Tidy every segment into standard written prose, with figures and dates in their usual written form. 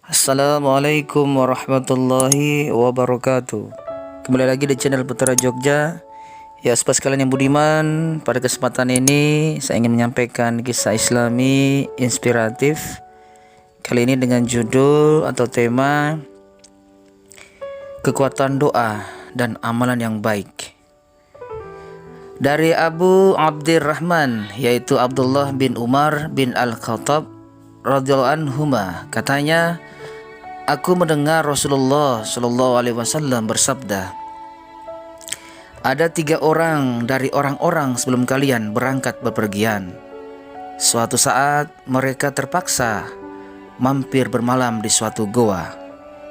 Assalamualaikum warahmatullahi wabarakatuh. Kembali lagi di channel Putra Jogja. Ya, sobat sekalian yang budiman, pada kesempatan ini saya ingin menyampaikan kisah Islami inspiratif. Kali ini dengan judul atau tema kekuatan doa dan amalan yang baik. Dari Abu Abdurrahman, yaitu Abdullah bin Umar bin Al-Khattab radhiyallahu anhuma, katanya, aku mendengar Rasulullah Shallallahu Alaihi Wasallam bersabda, ada 3 orang dari orang-orang sebelum kalian berangkat bepergian. Suatu saat mereka terpaksa mampir bermalam di suatu goa.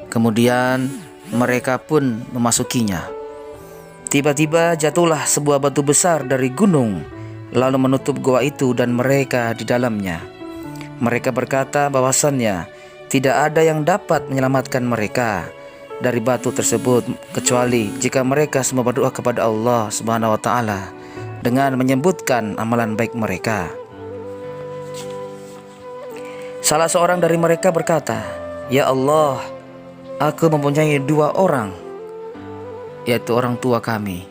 Kemudian mereka pun memasukinya. Tiba-tiba jatuhlah sebuah batu besar dari gunung, lalu menutup goa itu dan mereka di dalamnya. Mereka berkata bahwasannya tidak ada yang dapat menyelamatkan mereka dari batu tersebut kecuali jika mereka semua berdoa kepada Allah Subhanahu wa taala dengan menyebutkan amalan baik mereka. Salah seorang dari mereka berkata, "Ya Allah, aku mempunyai 2 orang, yaitu orang tua kami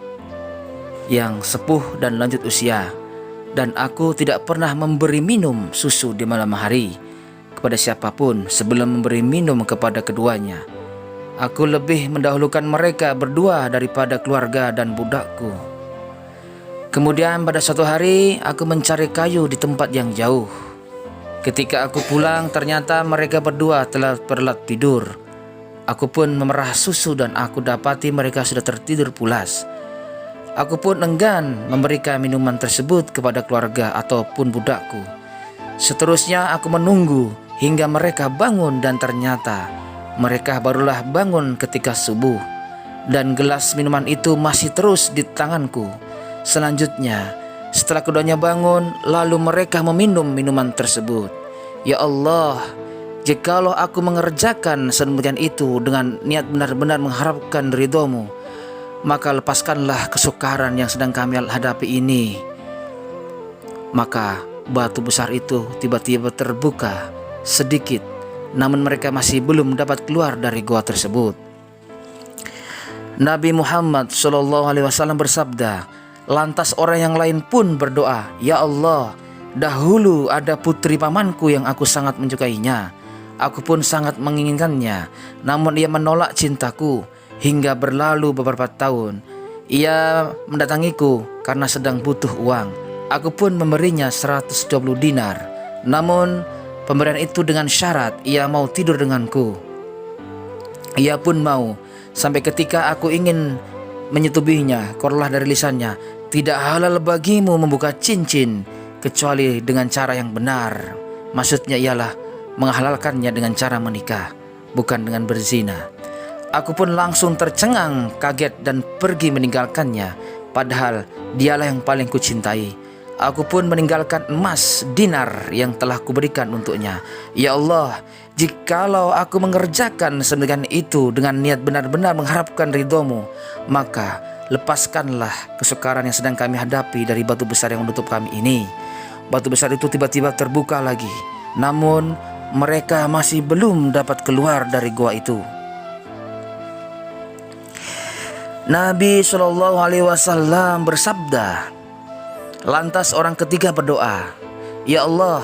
yang sepuh dan lanjut usia, dan aku tidak pernah memberi minum susu di malam hari kepada siapapun sebelum memberi minum kepada keduanya. Aku lebih mendahulukan mereka berdua daripada keluarga dan budakku. Kemudian pada suatu hari aku mencari kayu di tempat yang jauh. Ketika aku pulang ternyata mereka berdua telah terlelap tidur. Aku pun memerah susu dan aku dapati mereka sudah tertidur pulas. Aku pun enggan memberikan minuman tersebut kepada keluarga ataupun budakku. Seterusnya aku menunggu hingga mereka bangun dan ternyata mereka barulah bangun ketika subuh dan gelas minuman itu masih terus di tanganku. Selanjutnya setelah keduanya bangun lalu mereka meminum minuman tersebut. Ya Allah, jikalau aku mengerjakan sedemikian itu dengan niat benar-benar mengharapkan ridho-Mu, maka lepaskanlah kesukaran yang sedang kami hadapi ini." Maka batu besar itu tiba-tiba terbuka sedikit, namun mereka masih belum dapat keluar dari goa tersebut. Nabi Muhammad SAW bersabda, lantas orang yang lain pun berdoa, "Ya Allah, dahulu ada putri pamanku yang aku sangat menyukainya. Aku pun sangat menginginkannya, namun ia menolak cintaku. Hingga berlalu beberapa tahun, ia mendatangiku karena sedang butuh uang. Aku pun memberinya 120 dinar. Namun pemberian itu dengan syarat ia mau tidur denganku. Ia pun mau. Sampai ketika aku ingin menyetubuhinya, keluarlah dari lisannya, tidak halal bagimu membuka cincin kecuali dengan cara yang benar. Maksudnya ialah menghalalkannya dengan cara menikah, bukan dengan berzina. Aku pun langsung tercengang, kaget dan pergi meninggalkannya, padahal dialah yang paling kucintai. Aku pun meninggalkan emas dinar yang telah kuberikan untuknya. Ya Allah, jikalau aku mengerjakan sedemikian itu dengan niat benar-benar mengharapkan ridho-Mu, maka lepaskanlah kesukaran yang sedang kami hadapi dari batu besar yang menutup kami ini." Batu besar itu tiba-tiba terbuka lagi, namun mereka masih belum dapat keluar dari goa itu. Nabi Shallallahu Alaihi Wasallam bersabda, lantas orang ketiga berdoa, "Ya Allah,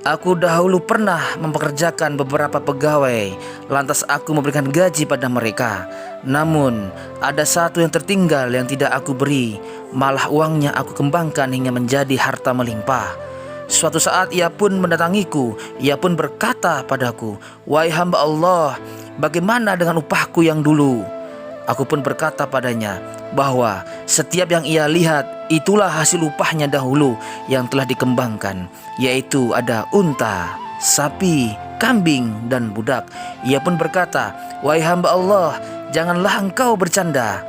aku dahulu pernah mempekerjakan beberapa pegawai, lantas aku memberikan gaji pada mereka. Namun ada satu yang tertinggal yang tidak aku beri, malah uangnya aku kembangkan hingga menjadi harta melimpah. Suatu saat ia pun mendatangiku, ia pun berkata padaku, 'Wahai hamba Allah, bagaimana dengan upahku yang dulu?' Aku pun berkata padanya bahwa setiap yang ia lihat itulah hasil upahnya dahulu yang telah dikembangkan, yaitu ada unta, sapi, kambing, dan budak. Ia pun berkata, 'Wahai hamba Allah, janganlah engkau bercanda.'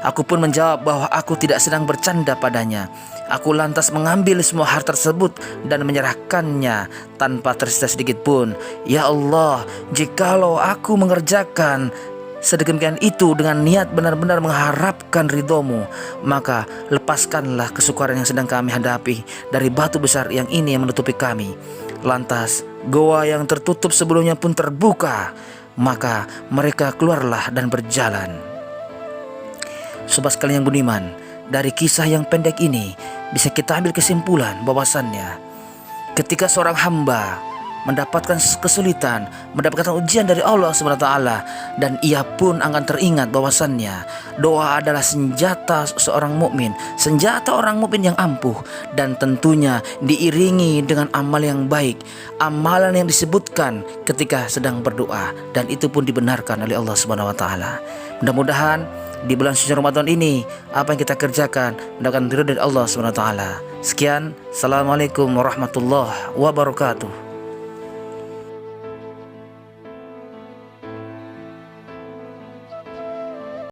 Aku pun menjawab bahwa aku tidak sedang bercanda padanya. Aku lantas mengambil semua harta tersebut dan menyerahkannya tanpa tersisa sedikit pun. Ya Allah, jikalau aku mengerjakan sedemikian itu dengan niat benar-benar mengharapkan ridho-Mu, maka lepaskanlah kesukaran yang sedang kami hadapi dari batu besar yang ini yang menutupi kami." Lantas Goa yang tertutup sebelumnya pun terbuka, maka mereka keluarlah dan berjalan. Sobat sekalian yang budiman, dari kisah yang pendek ini bisa kita ambil kesimpulan bahwasannya ketika seorang hamba mendapatkan kesulitan, mendapatkan ujian dari Allah SWT, dan ia pun akan teringat bahwasannya doa adalah senjata seorang mukmin, senjata orang mukmin yang ampuh, dan tentunya diiringi dengan amal yang baik, amalan yang disebutkan ketika sedang berdoa, dan itu pun dibenarkan oleh Allah SWT. Mudah-mudahan di bulan suci Ramadan ini apa yang kita kerjakan mendapatkan ridho dari Allah SWT. Sekian, Assalamualaikum warahmatullahi wabarakatuh.